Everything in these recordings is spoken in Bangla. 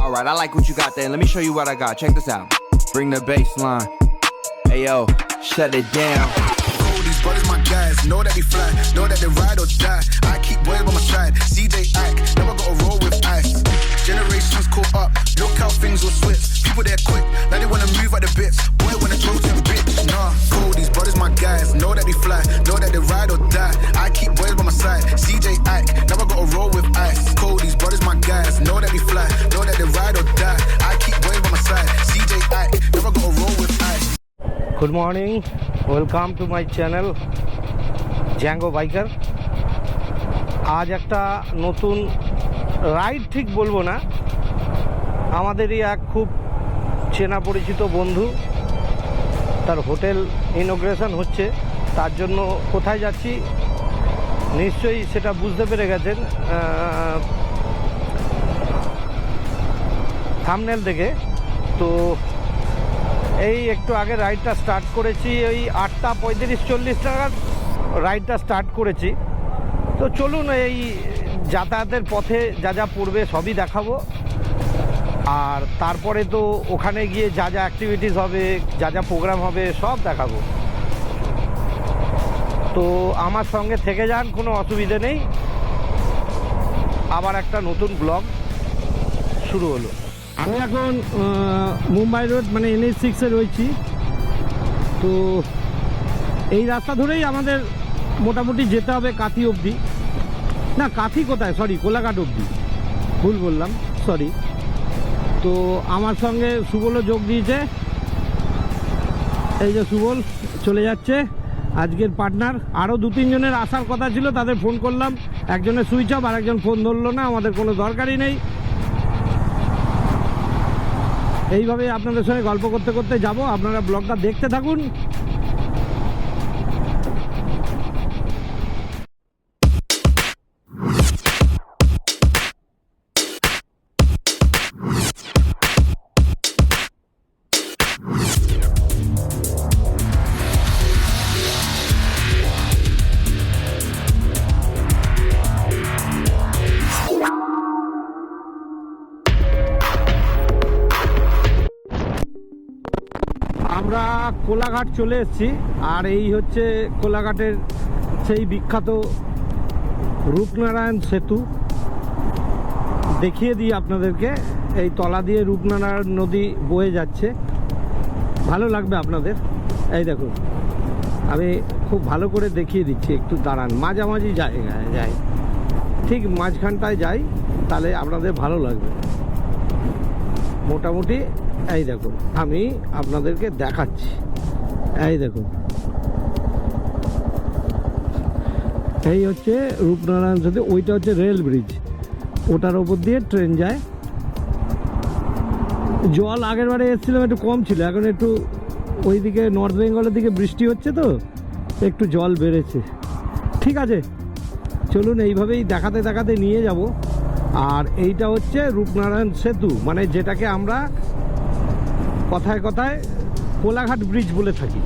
Alright, I like what you got there. Let me show you what I got. Check this out. Bring the bass line. Hey yo, shut it down. All these brothers my guys, know that they fly, know that they ride or die. I keep boys by my side, CJ Ike, never gotta roll with ice. Generations caught up, look how things will switch. People there quick, now they wanna move at the bits. Boy wanna choke them bitch, nah. Cool, these brothers my guys, know that they fly, know that they ride or die. I keep boys by my side, CJ Ike, never gotta roll with ice. Cool, these brothers my guys, know that they fly, know that they ride or die. I keep boys by my side, CJ Ike, never gotta roll with ice. Good morning, welcome to my channel Django Biker. আজ একটা নতুন রাইড ঠিক বলবো না, আমাদেরই এক খুব চেনা পরিচিত বন্ধু, তার হোটেল ইনগ্রেশন হচ্ছে, তার জন্য কোথায় যাচ্ছি নিশ্চয়ই সেটা বুঝতে পেরে গেছেন থাম্বনেল দেখে। তো এই একটু আগে রাইডটা স্টার্ট করেছি, ওই 8:35-40 টাকার রাইডটা স্টার্ট করেছি। তো চলুন এই যাতায়াতের পথে যা যা পড়বে সবই দেখাবো, আর তারপরে তো ওখানে গিয়ে যা যা অ্যাক্টিভিটিস হবে, যা যা প্রোগ্রাম হবে সব দেখাবো। তো আমার সঙ্গে থেকে যান, কোনো অসুবিধে নেই। আবার একটা নতুন ব্লগ শুরু হলো। আমি এখন মুম্বাই রোড মানে NH6-এ রয়েছি। তো এই রাস্তা ধরেই আমাদের মোটামুটি যেতে হবে কাথি অবধি, না কাথি কোথায়, সরি কোলাঘাট অবধি, ভুল বললাম, সরি। তো আমার সঙ্গে সুবলও যোগ দিয়েছে, এই যে সুবল চলে যাচ্ছে আজকের পার্টনার। আরও 2-3 জনের আসার কথা ছিল, তাদের ফোন করলাম, একজনের সুইচ অফ আর একজন ফোন ধরলো না, আমাদের কোনো দরকারই নেই। এইভাবে আপনাদের সঙ্গে গল্প করতে করতে যাব, আপনারা ব্লগটা দেখতে থাকুন। আমরা কোলাঘাট চলে এসেছি, আর এই হচ্ছে কোলাঘাটের সেই বিখ্যাত রূপনারায়ণ সেতু। দেখিয়ে দিই আপনাদেরকে, এই তলা দিয়ে রূপনারায়ণ নদী বয়ে যাচ্ছে, ভালো লাগবে আপনাদের। এই দেখুন, আমি খুব ভালো করে দেখিয়ে দিচ্ছি, একটু দাঁড়ান, মাঝামাঝি জায়গায় যাই, ঠিক মাঝখানটায় যাই, তাহলে আপনাদের ভালো লাগবে। মোটামুটি এই দেখুন, আমি আপনাদেরকে দেখাচ্ছি, এই দেখুন, এই হচ্ছে রূপনারায়ণ সেতু, ওইটা হচ্ছে রেল ব্রিজ, ওটার ওপর দিয়ে ট্রেন যায়। জল আগের বারে এসেছিলাম একটু কম ছিল, এখন একটু ওইদিকে নর্থ বেঙ্গলের দিকে বৃষ্টি হচ্ছে তো একটু জল বেড়েছে। ঠিক আছে, চলুন এইভাবেই দেখাতে দেখাতে নিয়ে যাব। আর এইটা হচ্ছে রূপনারায়ণ সেতু, মানে যেটাকে আমরা কথায় কথায় কোলাঘাট ব্রিজ বলে থাকি।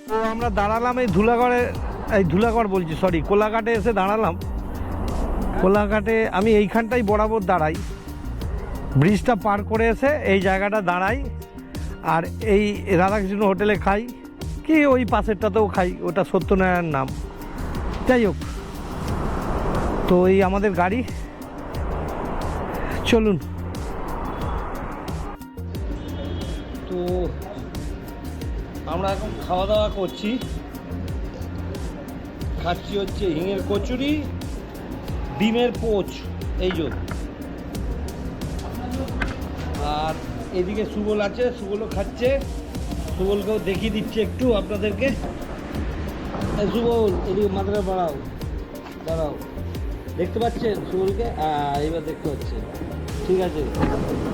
তো আমরা দাঁড়ালাম এই ধুলাগড় বলছি, সরি কোলাঘাটে এসে দাঁড়ালাম। কোলাঘাটে আমি এইখানটাই বরাবর দাঁড়াই, ব্রিজটা পার করে এসে এই জায়গাটা দাঁড়াই, আর এই রাধাকৃষ্ণ হোটেলে খাই, কি ওই পাশেরটাতেও খাই, ওটা সত্যনারায়ণ নাম। যাই হোক, তো এই আমাদের গাড়ি, চলুন। তো আমরা এখন খাওয়া দাওয়া করছি, খাচ্ছি হচ্ছে হিঙের কচুরি, ডিমের পোচ, এই যে। আর এদিকে সুবল আছে, সুবলও খাচ্ছে, সুবলকেও দেখিয়ে দিচ্ছে একটু আপনাদেরকে। সুবল এদিকে মাথাটা দাঁড়াও, দেখতে পাচ্ছেন সুবলকে? এইবার দেখতে পাচ্ছেন, ঠিক আছে।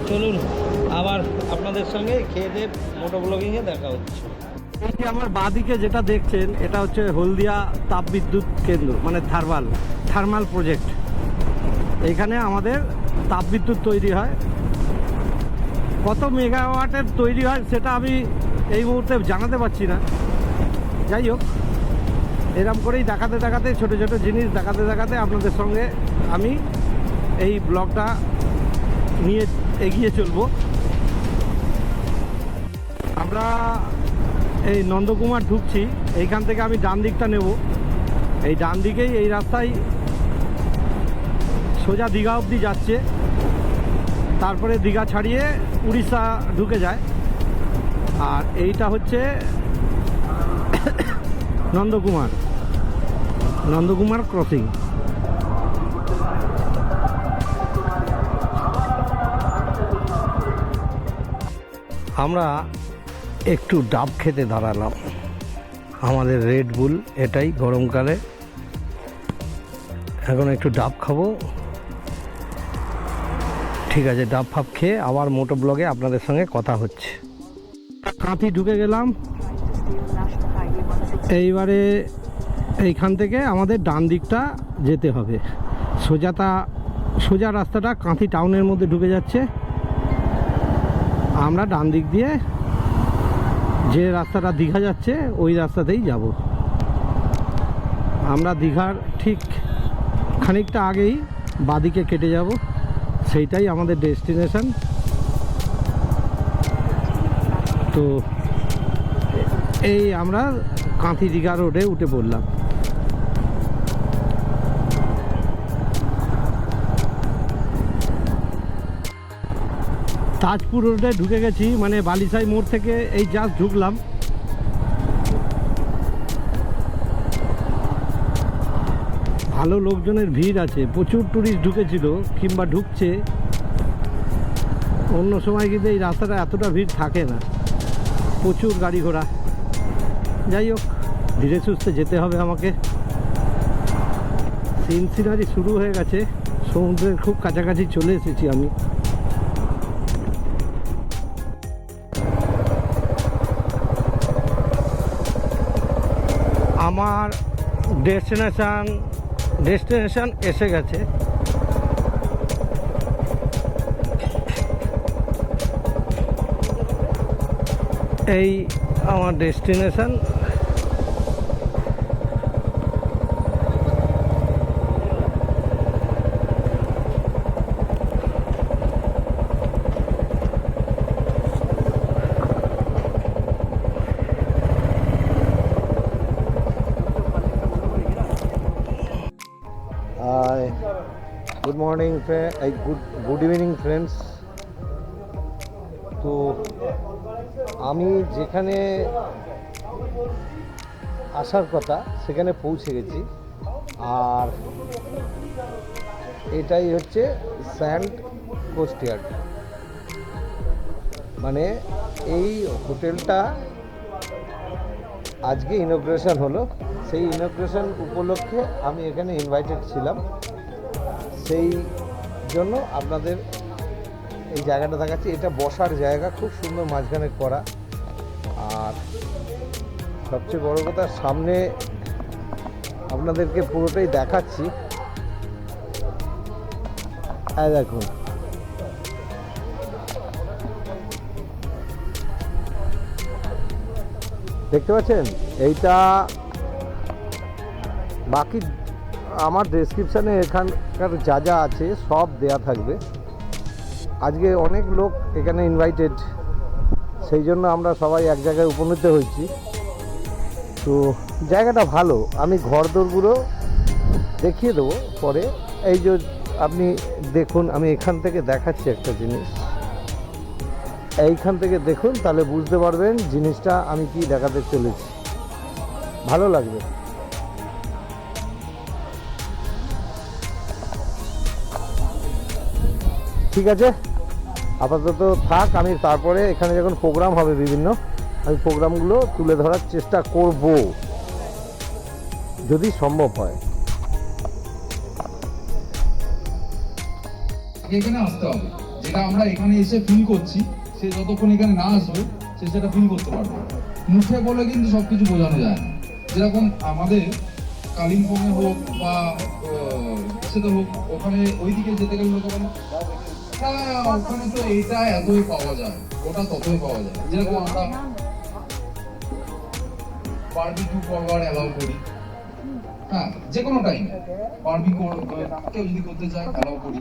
চলুন আবার আপনাদের সঙ্গে খেয়ে দিয়ে মোটো ব্লগিংয়ে দেখা হচ্ছে। এই যে আমার বাঁদিকে যেটা দেখছেন, এটা হচ্ছে হলদিয়া তাপবিদ্যুৎ কেন্দ্র, মানে থার্মাল প্রজেক্ট। এখানে আমাদের তাপবিদ্যুৎ তৈরি হয়, কত মেগাওয়াটের তৈরি হয় সেটা আমি এই মুহূর্তে জানাতে পারছি না। যাই হোক, এরকম করেই দেখাতে দেখাতে, ছোটো ছোটো জিনিস দেখাতে দেখাতে আপনাদের সঙ্গে আমি এই ব্লগটা নিয়ে এগিয়ে চলবো। আমরা এই নন্দকুমার ঢুকছি, এইখান থেকে আমি ডান দিকটা নেব। এই ডান দিকেই এই রাস্তায় সোজা দীঘা অবধি যাচ্ছে, তারপরে দীঘা ছাড়িয়ে উড়িষ্যা ঢুকে যায়। আর এইটা হচ্ছে নন্দকুমার ক্রসিং। আমরা একটু ডাব খেতে দাঁড়ালাম, আমাদের রেড বুল এটাই গরমকালে। এখন একটু ডাব খাবো। ঠিক আছে, ডাব ফাব খেয়ে আবার মোটো ব্লগে আপনাদের সঙ্গে কথা হচ্ছে। কাঁথি ঢুকে গেলাম। এইবারে এইখান থেকে আমাদের ডান দিকটা যেতে হবে। সোজা রাস্তাটা কাঁথি টাউনের মধ্যে ঢুকে যাচ্ছে। আমরা ডান দিক দিয়ে যে রাস্তাটা দীঘা যাচ্ছে ওই রাস্তাতেই যাব। আমরা দীঘার ঠিক খানিকটা আগেই বাদিকে কেটে যাব, সেইটাই আমাদের ডেস্টিনেশন। তো এই আমরা কাঁথি দীঘা রোডে উঠে পড়লাম। তাজপুর রোডে ঢুকে গেছি, মানে বালিসাই মোড় থেকে এই জাস্ট ঢুকলাম। ভালো লোকজনের ভিড় আছে, প্রচুর টুরিস্ট ঢুকেছিল কিংবা ঢুকছে। অন্য সময় কিন্তু এই রাস্তাটা এতটা ভিড় থাকে না, প্রচুর গাড়ি ঘোড়া। যাই হোক, ধীরে সুস্থে যেতে হবে আমাকে। সিনারি শুরু হয়ে গেছে, সমুদ্রের খুব কাছাকাছি চলে এসেছি আমি। আমার ডেস্টিনেশন এসে গেছে। এই আমার destination. Good morning good evening friends. তো আমি যেখানে আসার কথা সেখানে পৌঁছে গেছি। আর এটাই হচ্ছে স্যান্ড কোস্টইয়ার্ড, মানে এই হোটেলটা আজকে ইনগ্রেশন হলো। সেই ইনগ্রেশন উপলক্ষে আমি এখানে ইনভাইটেড ছিলাম, সেই জন্য আপনাদের এই জায়গাটা দেখাচ্ছি। এটা বসার জায়গা, খুব সুন্দর মাঝখানে করা। আর সবচেয়ে বড় কথা, সামনে আপনাদেরকে পুরোটাই দেখাচ্ছি। দেখুন, দেখতে পাচ্ছেন? এইটা বাকি আমার ডেসক্রিপশানে এখানকার যা যা আছে সব দেয়া থাকবে। আজকে অনেক লোক এখানে ইনভাইটেড, সেই জন্য আমরা সবাই এক জায়গায় উপনীত হয়েছি। তো জায়গাটা ভালো, আমি ঘরদোরগুলো দেখিয়ে দেবো পরে। এই যে আপনি দেখুন, আমি এখান থেকে দেখাচ্ছি একটা জিনিস। এইখান থেকে দেখুন, তাহলে বুঝতে পারবেন জিনিসটা আমি কি দেখাতে চলেছি, ভালো লাগবে। ঠিক আছে, আপাতত থাক। আমি তারপরে এখানে যখন প্রোগ্রাম হবে বিভিন্ন, আমি প্রোগ্রামগুলো তুলে ধরার চেষ্টা করব যদি সম্ভব হয়। এখানে আসতে হবে, যেটা আমরা এখানে এসে ফিল করছি, সে যতক্ষণ এখানে না আসবে সে সেটা ফিল করতে পারবে। মুখে বলে কিন্তু সবকিছু বোঝানো যায় না। যেরকম আমাদের কালিম্পংয়ে হোক বা সেটা হোক, ওখানে ওইদিকে যেতে গেলে লোকে বলে হ্যাঁ ওখানে তো এইটা এতই পাওয়া যায়, ওটা ততই পাওয়া যায়। যেরকম আমরা বারবিকিউ করবার অ্যালাউ করি, হ্যাঁ যে কোনো টাইম বারবি কেউ যদি করতে চায় অ্যালাউ করি।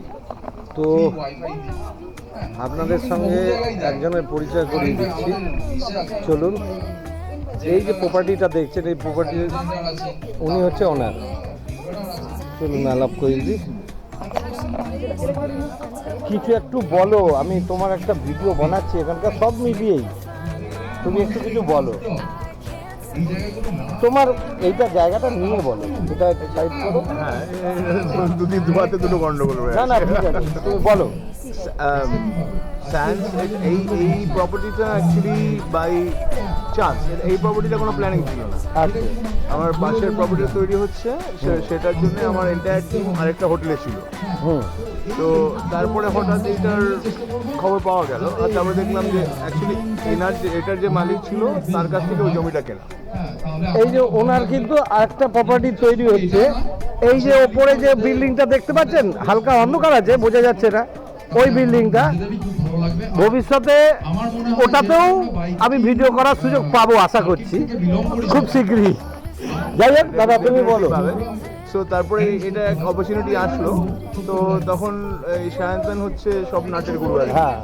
তো ওয়াইফাই আপনাদের সঙ্গে একজনের পরিচয় করিয়ে দিচ্ছি, চলুন। এই যে প্রপার্টিটা দেখছেন, এই প্রপার্টির উনি হচ্ছে ওনার। চলুন আলাপ করে দিই। কিছু একটু বলো, আমি তোমার একটা ভিডিও বানাচ্ছি এখানকার সব মিলিয়েই, তুমি একটু কিছু বলো তোমার এইটা জায়গাটা নিয়ে বলো, এটা একটু সাইড করো। হ্যাঁ, দুটো দুটো গন্ডগোল রয়েছে। না না ঠিক আছে, তুমি বলো। স্যান্স এই প্রপার্টিটা অ্যাকচুয়ালি বাই চান্স, এই প্রপার্টিটা কোনো প্ল্যানিং ছিল না। আচ্ছা আমার পাশের প্রপার্টি তৈরি হচ্ছে, সেটার জন্য আমার এন্টায়ার টিম আরেকটা হোটেলে ছিল। হুম তো তারপরে হঠাৎ এটার খবর পাওয়া গেল, আর তারপরে দেখলাম যে অ্যাকচুয়ালি এটার যে মালিক ছিল তার কাছ থেকে ওই জমিটা কেনা। এই যে ওনার কিন্তু আরেকটা প্রপার্টি তৈরি হচ্ছে, এই যে ওপরে যে বিল্ডিংটা দেখতে পাচ্ছেন হালকা অন্ধকার আছে, বোঝা যাচ্ছে না, ওই বিল্ডিংটা ভবিষ্যতে ওটাতেও আমি ভিডিও করার সুযোগ পাবো আশা করছি খুব শীঘ্রই। যাই হোক দাদা তুমি বলো। সো তারপরে এটা এক অপরচুনিটি আসলো, তো তখন এই সায়ন্তন হচ্ছে সব নাটের গুরু আর কি। হ্যাঁ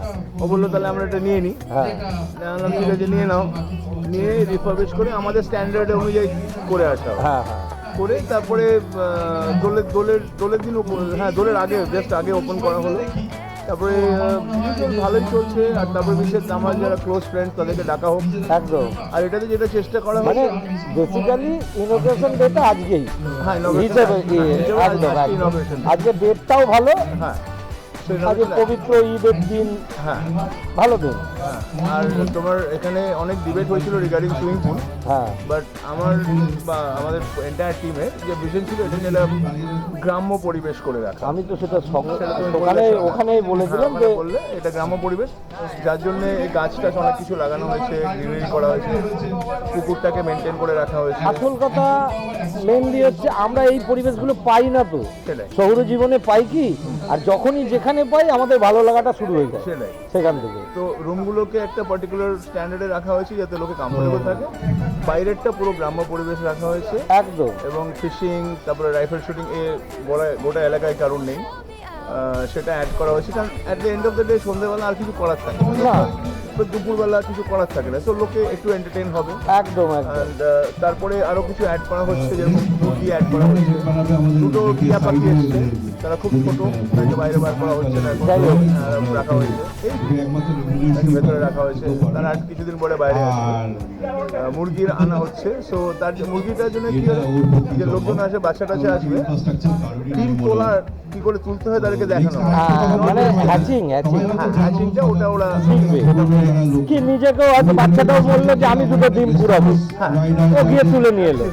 ও বললো তাহলে আমরা এটা নিয়ে নিই। হ্যাঁ জানলাম ঠিক আছে নিয়ে নাও, নিয়ে রিফার্বিশ করে আমাদের স্ট্যান্ডার্ড অনুযায়ী করে আসা হয়। হ্যাঁ হ্যাঁ করে তারপরে দোলের দিন হ্যাঁ দোলের আগে জাস্ট আগে ওপেন করা হলো। তারপরে ভালোই চলছে, আর তারপরে বিশেষ আমার যারা ক্লোজ ফ্রেন্ড তাদেরকে ডাকা হোক। একদম। আর এটাতে যেটা চেষ্টা করা মানে হয় বেসিক্যালি ইনোগ্রেশন ডেটটা আজকেই হ্যাঁ হিসেবে একদম একদম। আজকে ডেটটাও ভালো, হ্যাঁ আজকে পবিত্র ঈদের দিন, হ্যাঁ ভালো দিন। হ্যাঁ। আর তোমার এখানে অনেক ডিবেট হয়েছিল রিগার্ডিং সুইমিং পুল, হ্যাঁ বাট আমার বা আমাদের এন্টায়ার টিমের যে ভিশন ছিল এটা যেটা গ্রাম্য পরিবেশ করে রাখা। আমি তো সেটা ওখানেই বলেছিলাম যে বললে এটা গ্রাম্য পরিবেশ, যার জন্য এই গাছ টাছ অনেক কিছু লাগানো হয়েছে, গ্রিনারি করা হয়েছে, পুকুরটাকে মেনটেন করে রাখা হয়েছে। আসল কথা মেনলি হচ্ছে আমরা এই পরিবেশগুলো পাই না তো, সেটাই। শহুরে জীবনে পাই কি, আর যখনই যেখানে পাই আমাদের ভালো লাগাটা শুরু হয়ে যায় সেটাই। সেখান থেকে। তো রুমগুলোকে একটা পার্টিকুলার স্ট্যান্ডার্ডে রাখা হয়েছে যাতে লোকে কমফোর্টেবল থাকে। বাইরেরটা পুরো গ্রাম্য পরিবেশ রাখা হয়েছে, একদম। এবং ফিশিং তারপরে রাইফেল শুটিং এ গোটা এলাকায় কারণ নেই, সেটা অ্যাড করা হয়েছে। কারণ at the end of the day সন্ধ্যেবেলা আর কিছু করার থাকে না, তো দুপুরবেলা কিছু করার থাকে না, তো লোকে একটু এন্টারটেইন হবে। একদম একদম। অ্যান্ড তারপরে আরও কিছু অ্যাড করা হচ্ছে, যেরকম মুরগি অ্যাড করা হচ্ছে, দুটো টিয়া পাখি এসছে, তারা খুব ছোটো, তাকে বাইরে বার করা হচ্ছে না, এখন রাখা হয়েছে তাকে ভেতরে রাখা হয়েছে, তারা আর কিছুদিন পরে বাইরে আসবে। মুরগির আনা হচ্ছে, সো তার মুরগিটার জন্য কি হয় যে লোকজন আসে, বাচ্চা টাচ্চা আসবে, ডিম তোলার কি করে তুলতে হয় তাদেরকে দেখানো হয়। মানে হ্যাচিং হ্যাচিংটা ওটা ওরা শিখবে কি, নিজেকেও হয়তো বাচ্চাটাও বললো যে আমি দুটো ডিম পুরাবো, ও গিয়ে তুলে নিয়ে এলো,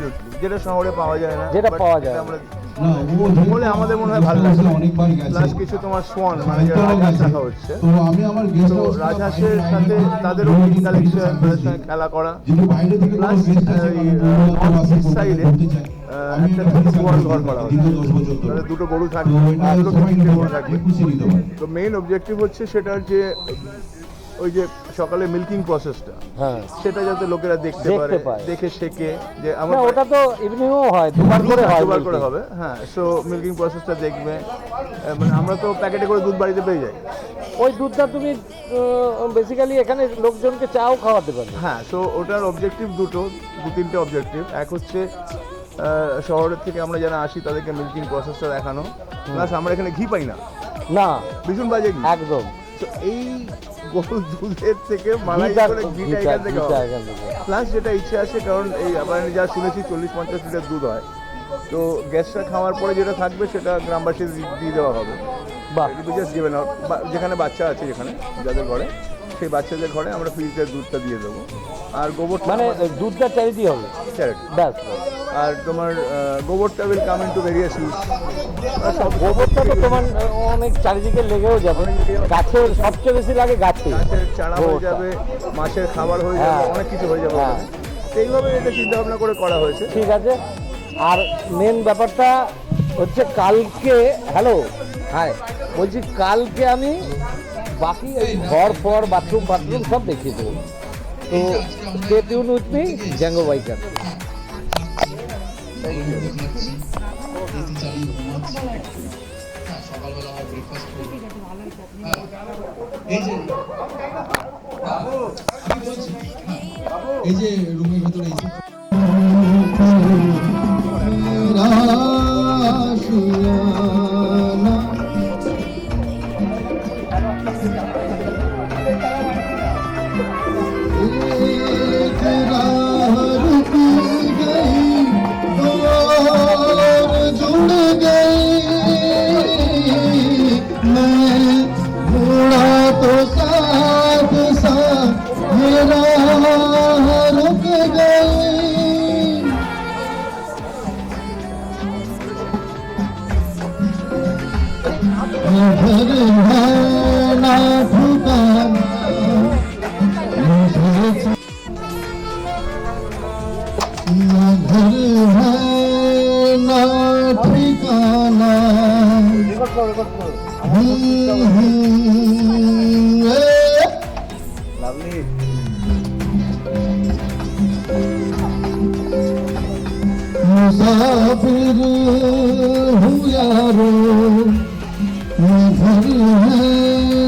যেটা শহরে পাওয়া যায় না, যেটা but পাওয়া যায়। আমরা বলে আমাদের মনে হয় ভালো লাগে। প্লাস কিছু তোমার সোয়ান মানে যে রাজহাঁস রাখা হচ্ছে, তো আমি আমার গেস্ট তো হাউস রাজহাঁসের সাথে তাদেরও মিট কালেকশন, তাদের সঙ্গে খেলা করা, যেহেতু বাইরে থেকে প্লাস সাইডে একটা গোয়াল ঘর করা হচ্ছে, তাদের দুটো গরু থাকবে, দুটো তিনটে গরু থাকবে। তো মেইন অবজেক্টিভ হচ্ছে সেটার যে ওই যে সকালে মিল্কিং প্রসেসটা, হ্যাঁ সেটা যাতে লোকেরা দেখতে পারে, দেখে শেখে যে আমার ওটা তো ইভিনিংও হয়, দুবার করে হয়, দুবার করে হবে। হ্যাঁ, সো মিল্কিং প্রসেসটা দেখবে। মানে আমরা তো প্যাকেটে করে দুধ বাড়িতে পেয়ে যাই, ওই দুধটা তুমি বেসিক্যালি এখানে লোকজনকে চাও খাওয়াতে পারবে। হ্যাঁ। সো ওটার অবজেক্টিভ দু তিনটে অবজেক্টিভ। এক হচ্ছে শহরের থেকে আমরা যারা আসি তাদেরকে মিল্কিং প্রসেসটা দেখানো, প্লাস আমরা এখানে ঘি পাই না, না ভীষণ বাজে ঘি। একদম। তো এই গরুর দুধের থেকে মালাই করে ঘিটা এখান থেকে হবে। প্লাস যেটা ইচ্ছে আছে, কারণ এই আবার যা শুনেছি 40-50 লিটার দুধ হয়, তো গ্যাসটা খাওয়ার পরে যেটা থাকবে সেটা গ্রামবাসী দিয়ে দেওয়া হবে। বাহ, জাস্ট দেবে না, যেখানে বাচ্চা আছে, যেখানে যাদের ঘরে, সেই বাচ্চাদের ঘরে আমরা ফ্রিজের দুধটা দিয়ে দেবো। আর গোবরটা মানে দুধটা চ্যারিটি হবে, চ্যারিটি। ব্যাস। আর তোমার গোবরটা will come into various use. গোবরটা তো তোমার অনেক চারিদিকে লেগেও যাবে, গাছের সবচেয়ে বেশি লাগে গাছে, গাছের চারা হয়ে যাবে, মাছের খাবার হয়ে যাবে, অনেক কিছু হয়ে যাবে। এইভাবে এটা চিন্তা ভাবনা করে করা হয়েছে। ঠিক আছে। আর মেন ব্যাপারটা হচ্ছে কালকে, হ্যালো হ্যাঁ বলছি, কালকে আমি বাকি ঘর ফর বাথরুম সব দেখিয়ে দেবো। তো stay tune with me, Zango biker. খাচ্ছি, এসি চালিয়ে ঘুমাচ্ছি। হ্যাঁ, সকালবেলা আমার ব্রেকফাস্ট করি। হ্যাঁ, এই যে আমি বলছি, হ্যাঁ, এই যে রুমের ভেতরে এসি मुसाफिर हूँ यारो, घर है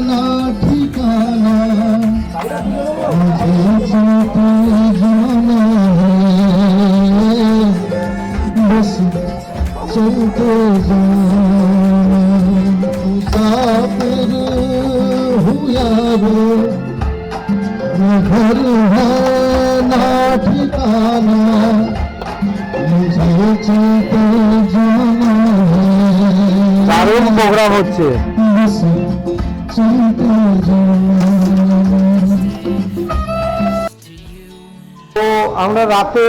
ना ठिकाना, मुझे चलते जाना है, बस चलते जाना। मुसाफिर हूँ यारो, घर है ना ठिकाना, দারুণ প্রোগ্রাম হচ্ছে। তো আমরা রাতে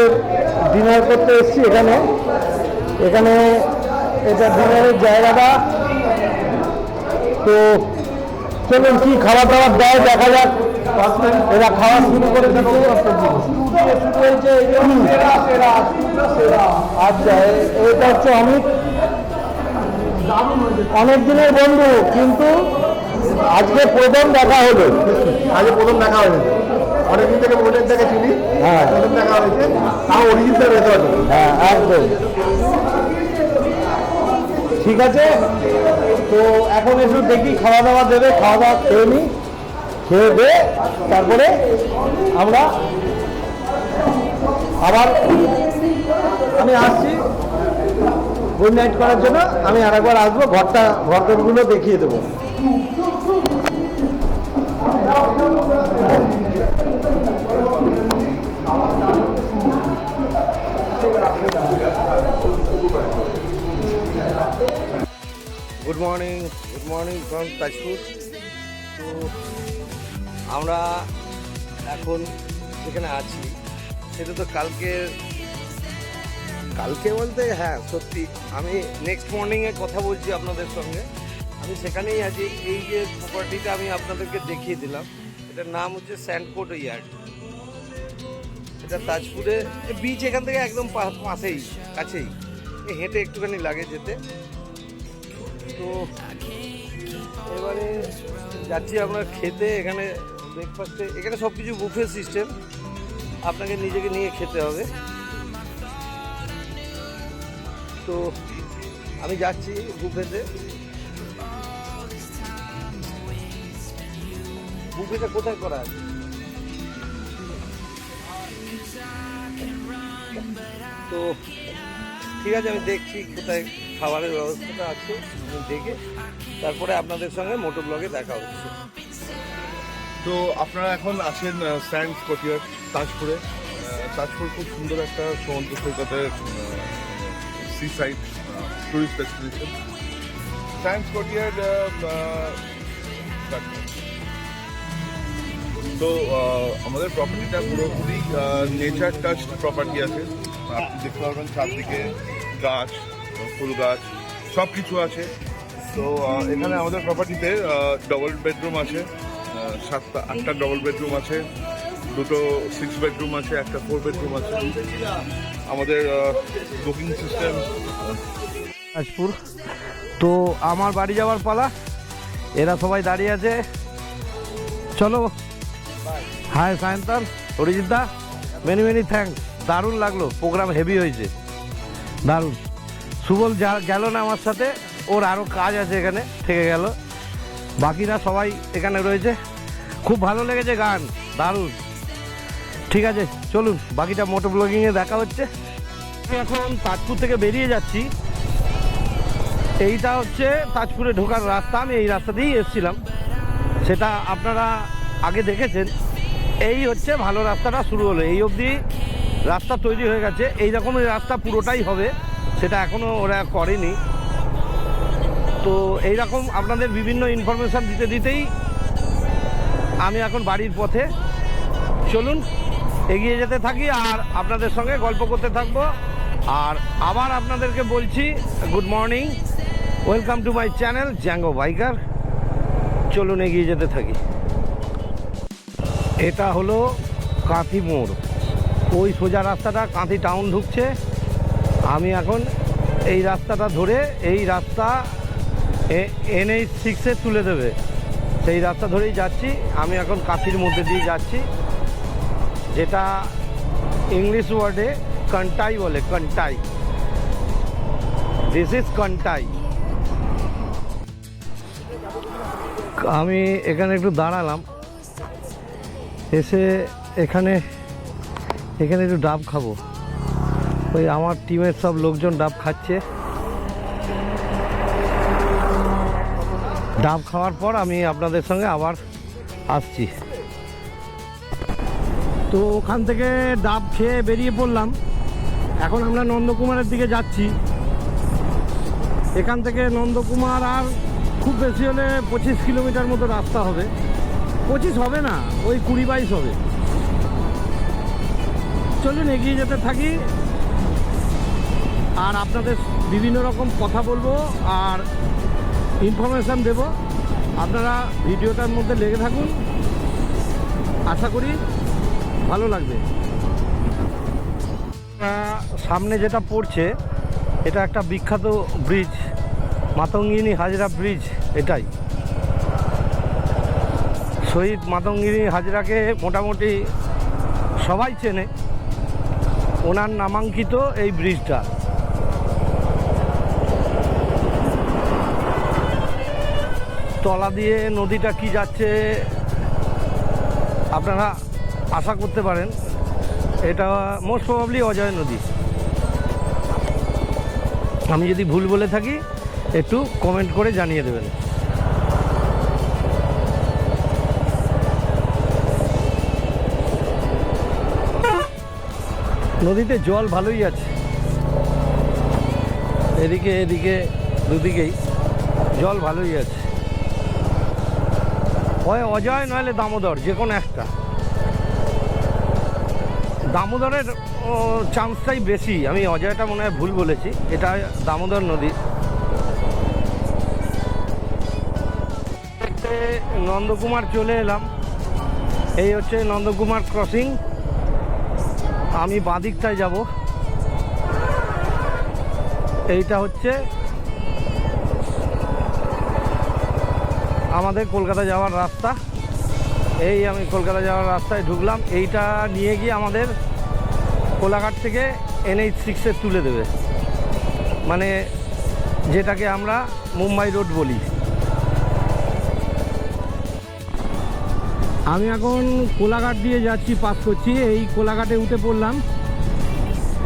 ডিনার করতে এসেছি এখানে। এখানে এটা ডিনারের জায়গাটা। তো চলুন কি খাবার দাবার দেয় দেখা যাক। এরা খাওয়া শুরু করে দিচ্ছে। আচ্ছা, এটা হচ্ছে অমিত, অনেক দিনের বন্ধু, কিন্তু আজকে প্রথম দেখা হলো। আগে প্রথম দেখা হয়েছে, অনেকদিন থেকে মনের থেকে চিনি। হ্যাঁ, প্রথম দেখা হয়েছে, তাও অরিজিৎ রেকর্ড। হ্যাঁ একদম ঠিক আছে। তো এখন একটু দেখি খাওয়া দাওয়া দেবে, খাওয়া দাওয়া খেয়ে নিই, খেয়ে দে তারপরে আমরা আবার আমি আসছি গুড নাইট করার জন্য। আমি আর একবার আসবো, ঘরগুলো দেখিয়ে দেবো। Good morning from Tajpur. তো আমরা এখন যেখানে আছি সেটা তো কালকে বলতে হ্যাঁ সত্যি আমি নেক্সট মর্নিংয়ে কথা বলছি আপনাদের সঙ্গে। আমি সেখানেই আছি। এই যে প্রপার্টিটা আমি আপনাদেরকে দেখিয়ে দিলাম, এটার নাম হচ্ছে স্যান্ডকোট ইয়ার্ড। এটা তাজপুরে বিচ, এখান থেকে একদম পাশেই কাছেই, হেঁটে একটুখানি লাগে যেতে। তো এবারে যাচ্ছি আমরা খেতে। এখানে ব্রেকফাস্টে এখানে সব কিছু বুফে সিস্টেম, আপনাকে নিজেকে নিয়ে খেতে হবে। তো আমি যাচ্ছি বুফেতে। বুফেটা কোথায় করা আছে? তো ঠিক আছে, আমি দেখছি কোথায় খাবারের ব্যবস্থাটা আছে, আমি দেখে তারপরে আপনাদের সঙ্গে মোটো ব্লগে দেখা হচ্ছে। তো আপনারা এখন আছেন স্যান্ডস কোটিয়ার তাজপুরে। তাজপুর খুব সুন্দর একটা সমুদ্র সৈকতের sea side tourist destination. Sands কোটিয়ার তো আমাদের প্রপার্টিটা পুরোপুরি নেচার টাচ প্রপার্টি আছে। আপনি দেখতে পারবেন চারদিকে গাছ, ফুল গাছ, সব কিছু আছে। তো এখানে আমাদের প্রপার্টিতে ডবল বেডরুম আছে, 7-8টা ডবল বেডরুম আছে, 2টো 6 বেডরুম আছে, একটা 4 বেডরুম আছে। আমাদের বুকিং সিস্টেম তাজপুর। তো আমার বাড়ি যাওয়ার পালা, এরা সবাই দাঁড়িয়ে আছে। চলো, হাই সায়ন্তন, অরিজিৎ দা, মেনি থ্যাঙ্কস। দারুণ লাগলো, প্রোগ্রাম হেভি হয়েছে। দারুণ। সুবল যা গেল না আমার সাথে, ওর আরও কাজ আছে এখানে, থেকে গেল। বাকিরা সবাই এখানে রয়েছে। খুব ভালো লেগেছে গান, দারুণ। ঠিক আছে, চলুন বাকিটা মোটো ব্লগিংয়ে দেখা হচ্ছে। আমি এখন তাজপুর থেকে বেরিয়ে যাচ্ছি। এইটা হচ্ছে তাজপুরে ঢোকার রাস্তা। আমি এই রাস্তা দিয়েই এসেছিলাম, সেটা আপনারা আগে দেখেছেন। এই হচ্ছে ভালো রাস্তাটা শুরু হলো, এই অবধি রাস্তা তৈরি হয়ে গেছে। এই রকমই রাস্তা পুরোটাই হবে, সেটা এখনও ওরা করেনি। তো এই রকম আপনাদের বিভিন্ন ইনফরমেশান দিতে দিতেই আমি এখন বাড়ির পথে। চলুন এগিয়ে যেতে থাকি আর আপনাদের সঙ্গে গল্প করতে থাকবো। আর আবার আপনাদেরকে বলছি good morning, welcome to my channel Zango biker. চলুন এগিয়ে যেতে থাকি। এটা হলো কাঁথি মোড়, ওই সোজা রাস্তাটা কাঁথি টাউন ঢুকছে। আমি এখন এই রাস্তাটা ধরে, এই রাস্তা NH6-এ তুলে দেবে, সেই রাস্তা ধরেই যাচ্ছি। আমি এখন কাঁথির মধ্যে দিয়ে যাচ্ছি, যেটা ইংলিশ ওয়ার্ডে কান্টাই বলে, কান্টাই। This is কান্টাই। আমি এখানে একটু দাঁড়ালাম, এসে এখানে একটু ডাব খাবো। ওই আমার টিমের সব লোকজন ডাব খাচ্ছে। ডাব খাওয়ার পর আমি আপনাদের সঙ্গে আবার আসছি। তো ওখান থেকে ডাব খেয়ে বেরিয়ে পড়লাম। এখন আমরা নন্দকুমারের দিকে যাচ্ছি। এখান থেকে নন্দকুমার আর খুব বেশি হলে 25 কিলোমিটার মতো রাস্তা হবে। 25 হবে না, ওই 20-22 হবে। চলুন এগিয়ে যেতে থাকি আর আপনাদের বিভিন্ন রকম কথা বলবো আর ইনফরমেশান দেব। আপনারা ভিডিওটার মধ্যে লেগে থাকুন, আশা করি ভালো লাগবে। সামনে যেটা পড়ছে এটা একটা বিখ্যাত ব্রিজ, মাতঙ্গিনী হাজরা ব্রিজ। এটাই শহীদ মাতঙ্গিনী হাজরাকে মোটামুটি সবাই চেনে, ওনার নামাঙ্কিত এই ব্রিজটা। তলা দিয়ে নদীটা কি যাচ্ছে আপনারা আশা করতে পারেন। এটা মোস্ট প্রবাবলি অজয় নদী। আমি যদি ভুল বলে থাকি একটু কমেন্ট করে জানিয়ে দেবেন। নদীতে জল ভালোই আছে, এদিকে এদিকে দুদিকেই জল ভালোই আছে। হয় অজয় নইলে দামোদর, যে কোনো একটা। দামোদরের চান্সটাই বেশি, আমি অজয়টা মনে হয় ভুল বলেছি, এটা দামোদর নদী। নন্দকুমার চলে এলাম, এই হচ্ছে নন্দকুমার ক্রসিং। আমি বাঁদিকটায় যাব। এইটা হচ্ছে আমাদের কলকাতা যাওয়ার রাস্তা। এই আমি কলকাতা যাওয়ার রাস্তায় ঢুকলাম। এইটা নিয়ে গিয়ে আমাদের কোলাঘাট থেকে NH6-এ তুলে দেবে, মানে যেটাকে আমরা মুম্বাই রোড বলি। আমি এখন কোলাঘাট দিয়ে যাচ্ছি, পাস করছি। এই কোলাঘাটে উঠে পড়লাম।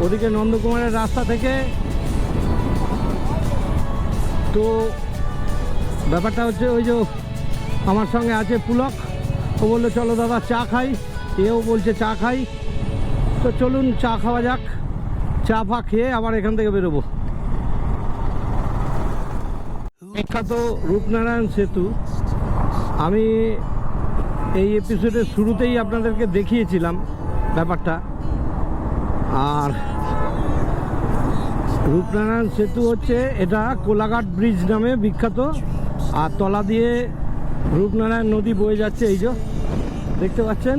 ওদিকে নন্দকুমারের রাস্তা থেকে। তো ব্যাপারটা হচ্ছে, ওই যে আমার সঙ্গে আছে পুলক, ও বললো চলো দাদা চা খাই, এও বলছে চা খাই। তো চলুন চা খাওয়া যাক, চা ফা খেয়ে আবার এখান থেকে বেরোবো। বিখ্যাত রূপনারায়ণ সেতু আমি এই এপিসোডের শুরুতেই আপনাদেরকে দেখিয়েছিলাম ব্যাপারটা। আর রূপনারায়ণ সেতু হচ্ছে, এটা কোলাঘাট ব্রিজ নামে বিখ্যাত। আর তলা দিয়ে রূপনারায়ণ নদী বয়ে যাচ্ছে, এই যে দেখতে পাচ্ছেন।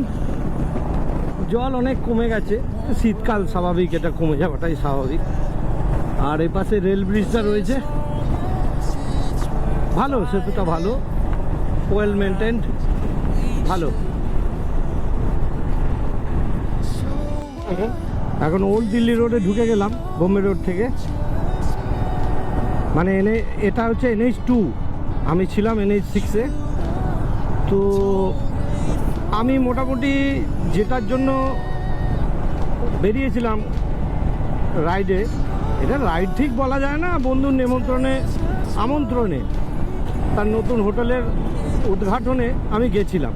জল অনেক কমে গেছে, শীতকাল স্বাভাবিক, এটা কমে যাওয়াটাই স্বাভাবিক। আর এই পাশে রেল ব্রিজটা রয়েছে, ভালো সেতুটা, ভালো ওয়েল মেনটেন্ড, ভালো। এখন ওল্ড দিল্লি রোডে ঢুকে গেলাম বোম্বে রোড থেকে, মানে এটা হচ্ছে NH2, আমি ছিলাম NH6-এ। তো আমি মোটামুটি যেটার জন্য বেরিয়েছিলাম রাইডে, এটা রাইড ঠিক বলা যায় না, বন্ধুর আমন্ত্রণে তার নতুন হোটেলের উদ্ঘাটনে আমি গেছিলাম।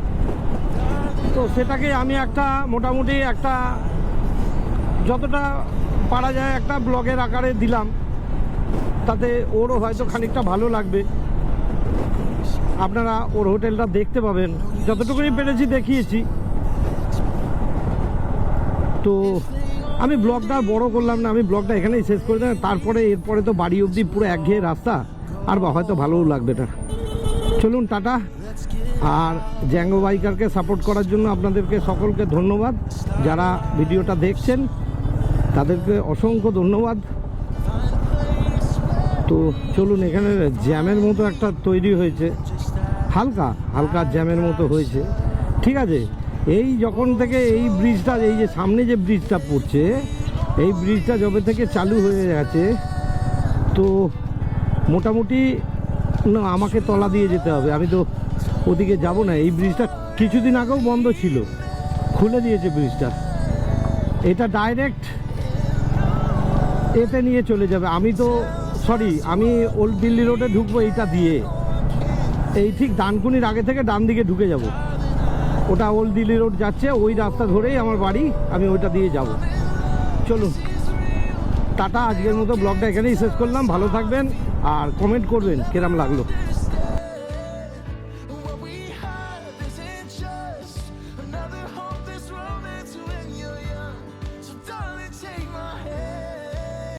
তো সেটাকে আমি মোটামুটি যতটা পারা যায় একটা ব্লগের আকারে দিলাম, তাতে ওরও হয়তো খানিকটা ভালো লাগবে, আপনারা ওর হোটেলটা দেখতে পাবেন, যতটুকুই পেরেছি দেখিয়েছি। তো আমি ব্লগটা বড় করলাম না, আমি ব্লগটা এখানেই শেষ করে দেব। এরপরে তো বাড়ি অবধি পুরো একঘেয়ে রাস্তা, আর হয়তো ভালোও লাগবে না। চলুন, টাটা। আর জ্যাঙ্গো বাইকারকে সাপোর্ট করার জন্য আপনাদেরকে সকলকে ধন্যবাদ, যারা ভিডিওটা দেখছেন তাদেরকে অসংখ্য ধন্যবাদ। তো চলুন, এখানে জ্যামের মতো একটা তৈরি হয়েছে, হালকা জ্যামের মতো হয়েছে, ঠিক আছে। এই যখন থেকে এই ব্রিজটা, এই যে সামনে যে ব্রিজটা পড়ছে, এই ব্রিজটা যবে থেকে চালু হয়ে গেছে, তো মোটামুটি না আমাকে তলা দিয়ে যেতে হবে, আমি তো ওদিকে যাব না। এই ব্রিজটা কিছুদিন আগেও বন্ধ ছিল, খুলে দিয়েছে ব্রিজটা, এটা ডাইরেক্ট এতে নিয়ে চলে যাবে। আমি ওল্ড দিল্লি রোডে ঢুকবো এইটা দিয়ে, এই ঠিক ডানকুনির আগে থেকে ডান দিকে ঢুকে যাব, ওটা ওল্ড দিল্লি রোড যাচ্ছে, ওই রাস্তা ধরেই আমার বাড়ি, আমি ওইটা দিয়ে যাব। চলুন, টাটা। আজকের মতো ব্লগটা এখানেই শেষ করলাম, ভালো থাকবেন আর কমেন্ট করবেন কিরম লাগলো।